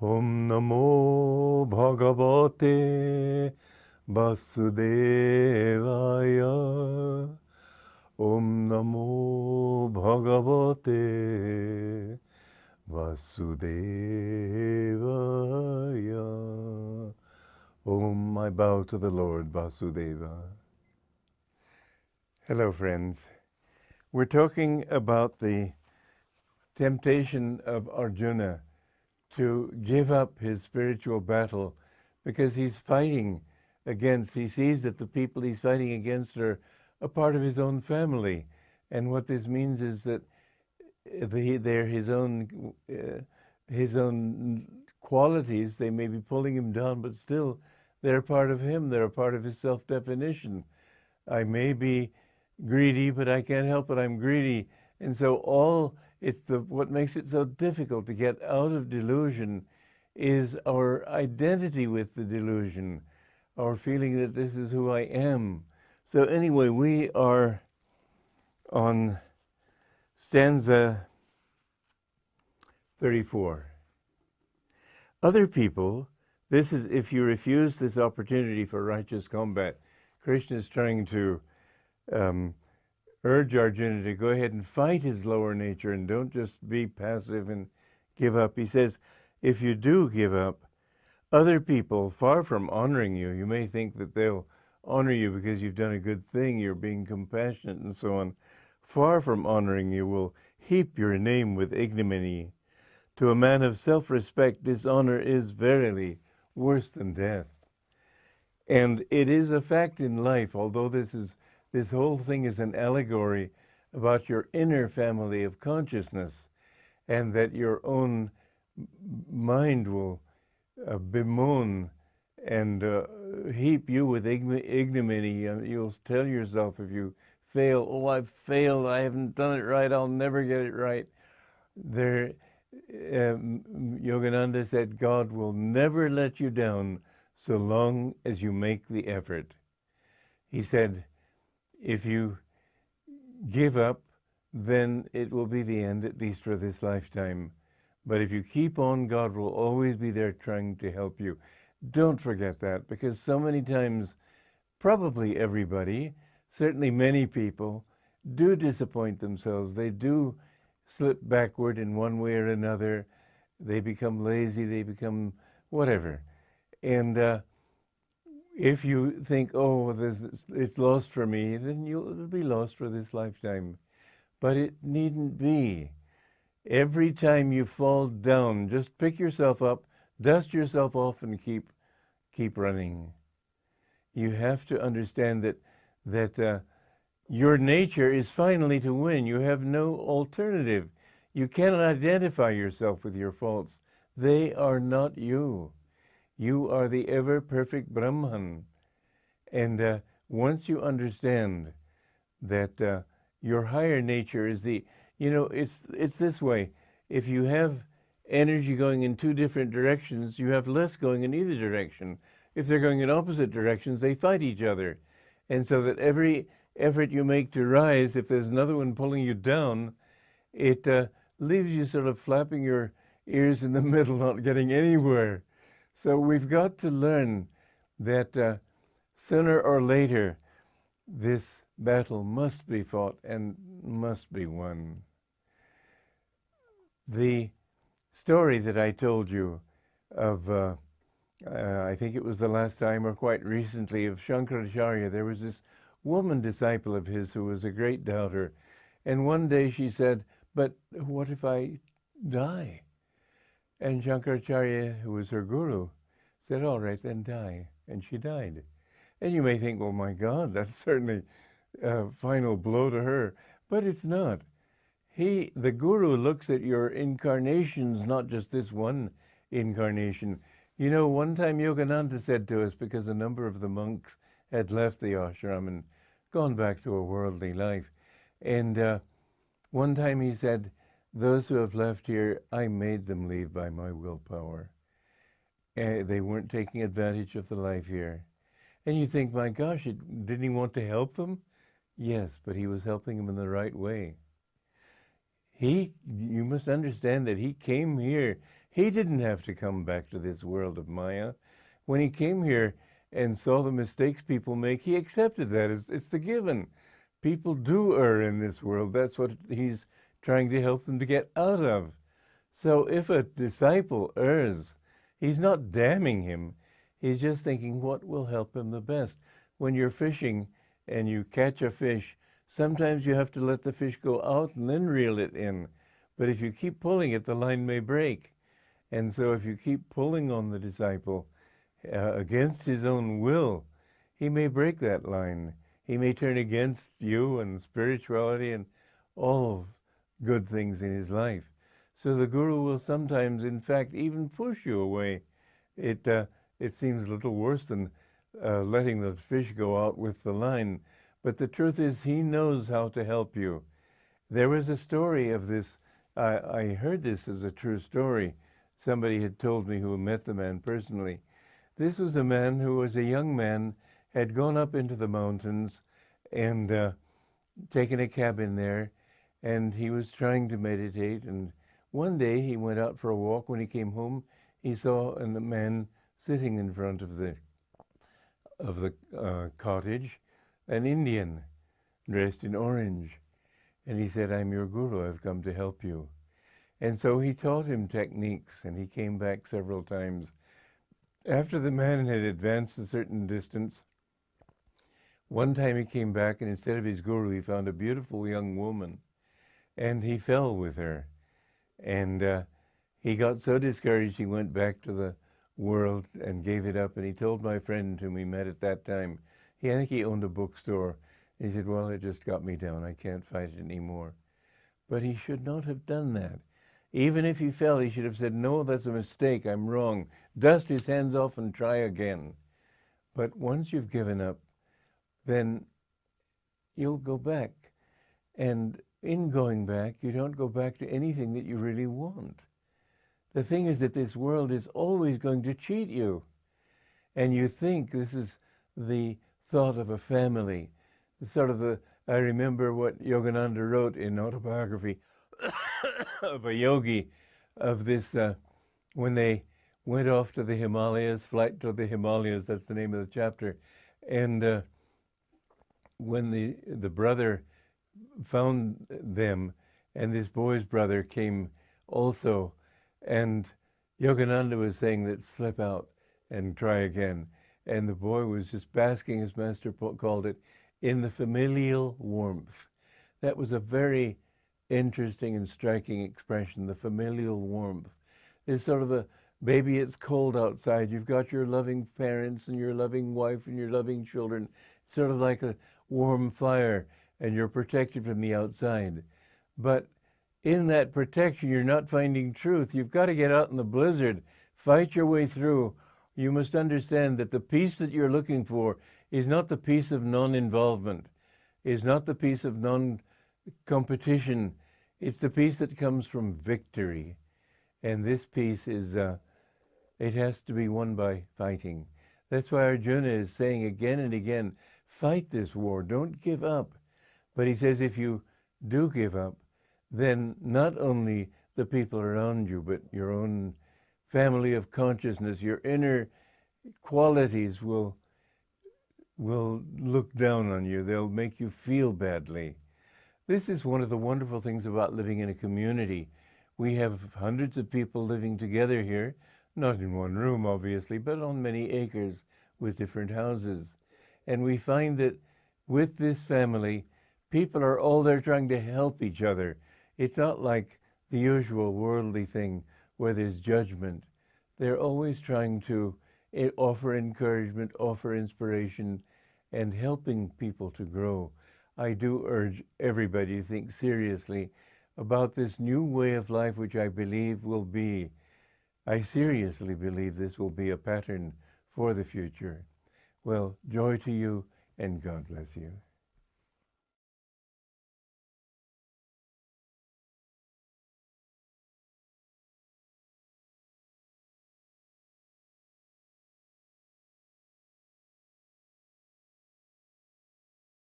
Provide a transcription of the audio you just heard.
Om Namo Bhagavate Vasudevaya. Om Namo Bhagavate Vasudevaya. Om, I bow to the Lord Vasudeva. Hello, friends. We're talking about the temptation of Arjuna to give up his spiritual battle because he's fighting against, he sees that the people he's fighting against are a part of his own family. And what this means is that they're his own qualities. They may be pulling him down, but still they're a part of him. They're a part of his self-definition. I may be greedy, but I can't help it. I'm greedy. And so what makes it so difficult to get out of delusion is our identity with the delusion, our feeling that this is who I am. So anyway, we are on stanza 34. Other people, this is if you refuse this opportunity for righteous combat. Krishna is trying to urge Arjuna to go ahead and fight his lower nature and don't just be passive and give up. He says, if you do give up, other people, far from honoring you, you may think that they'll honor you because you've done a good thing, you're being compassionate and so on, far from honoring you will heap your name with ignominy. To a man of self-respect, dishonor is verily worse than death. And it is a fact in life, although this whole thing is an allegory about your inner family of consciousness, and that your own mind will bemoan and heap you with ignominy. You'll tell yourself if you fail, oh, I've failed, I haven't done it right, I'll never get it right. Yogananda said, God will never let you down so long as you make the effort. He said, if you give up, then it will be the end, at least for this lifetime. But if you keep on, God will always be there trying to help you. Don't forget that, because so many times, probably everybody, certainly many people, do disappoint themselves. They do slip backward in one way or another. They become lazy, they become whatever. And if you think, oh, it's lost for me, then it'll be lost for this lifetime. But it needn't be. Every time you fall down, just pick yourself up, dust yourself off, and keep running. You have to understand that your nature is finally to win. You have no alternative. You cannot identify yourself with your faults. They are not you. You are the ever-perfect Brahman. And once you understand that your higher nature is it's this way. If you have energy going in two different directions, you have less going in either direction. If they're going in opposite directions, they fight each other. And so that every effort you make to rise, if there's another one pulling you down, it leaves you sort of flapping your ears in the middle, not getting anywhere. So we've got to learn that sooner or later, this battle must be fought and must be won. The story that I told you of, I think it was the last time or quite recently, of Shankaracharya, there was this woman disciple of his who was a great doubter. And one day she said, but what if I die? And Shankaracharya, who was her guru, said, all right, then die. And she died. And you may think, well, my God, that's certainly a final blow to her. But it's not. The guru looks at your incarnations, not just this one incarnation. You know, one time Yogananda said to us, because a number of the monks had left the ashram and gone back to a worldly life. And one time he said, those who have left here, I made them leave by my willpower. They weren't taking advantage of the life here. And you think, my gosh, didn't he want to help them? Yes, but he was helping them in the right way. You must understand that he came here. He didn't have to come back to this world of Maya. When he came here and saw the mistakes people make, he accepted that. It's the given. People do err in this world. That's what he's trying to help them to get out of. So if a disciple errs, he's not damning him. He's just thinking what will help him the best. When you're fishing and you catch a fish, sometimes you have to let the fish go out and then reel it in. But if you keep pulling it, the line may break. And so if you keep pulling on the disciple against his own will, he may break that line. He may turn against you and spirituality and all good things in his life. So the guru will sometimes, in fact, even push you away. It seems a little worse than letting the fish go out with the line. But the truth is, he knows how to help you. There was a story of this. I heard this as a true story. Somebody had told me who met the man personally. This was a man who was a young man, had gone up into the mountains and taken a cabin there, and he was trying to meditate. And one day he went out for a walk. When he came home, he saw a man sitting in front of the cottage, an Indian dressed in orange. And he said, "I'm your guru, I've come to help you." And so he taught him techniques, and he came back several times. After the man had advanced a certain distance, one time he came back, and instead of his guru, he found a beautiful young woman, and he fell with her. And he got so discouraged, he went back to the world and gave it up. And he told my friend whom we met at that time, I think he owned a bookstore. He said, "Well, it just got me down. I can't fight it anymore." But he should not have done that. Even if he fell, he should have said, "No, that's a mistake. I'm wrong." Dust his hands off and try again. But once you've given up, then you'll go back. And in going back, you don't go back to anything that you really want. The thing is that this world is always going to cheat you. And you think this is the thought of a family. I remember what Yogananda wrote in autobiography of a yogi, of this, when they went off to the Himalayas, Flight to the Himalayas, that's the name of the chapter. And when the brother found them, and this boy's brother came also, and Yogananda was saying that slip out and try again. And the boy was just basking, as Master called it, in the familial warmth. That was a very interesting and striking expression, the familial warmth. It's sort of a, baby, it's cold outside. You've got your loving parents and your loving wife and your loving children. It's sort of like a warm fire, and you're protected from the outside. But in that protection, you're not finding truth. You've got to get out in the blizzard, fight your way through. You must understand that the peace that you're looking for is not the peace of non-involvement, is not the peace of non-competition. It's the peace that comes from victory. And this peace is, it has to be won by fighting. That's why Arjuna is saying again and again, fight this war, don't give up. But he says if you do give up, then not only the people around you, but your own family of consciousness, your inner qualities will look down on you. They'll make you feel badly. This is one of the wonderful things about living in a community. We have hundreds of people living together here, not in one room, obviously, but on many acres with different houses. And we find that with this family, people are all there trying to help each other. It's not like the usual worldly thing where there's judgment. They're always trying to offer encouragement, offer inspiration, and helping people to grow. I do urge everybody to think seriously about this new way of life, which I believe will be, I seriously believe this will be a pattern for the future. Well, joy to you, and God bless you.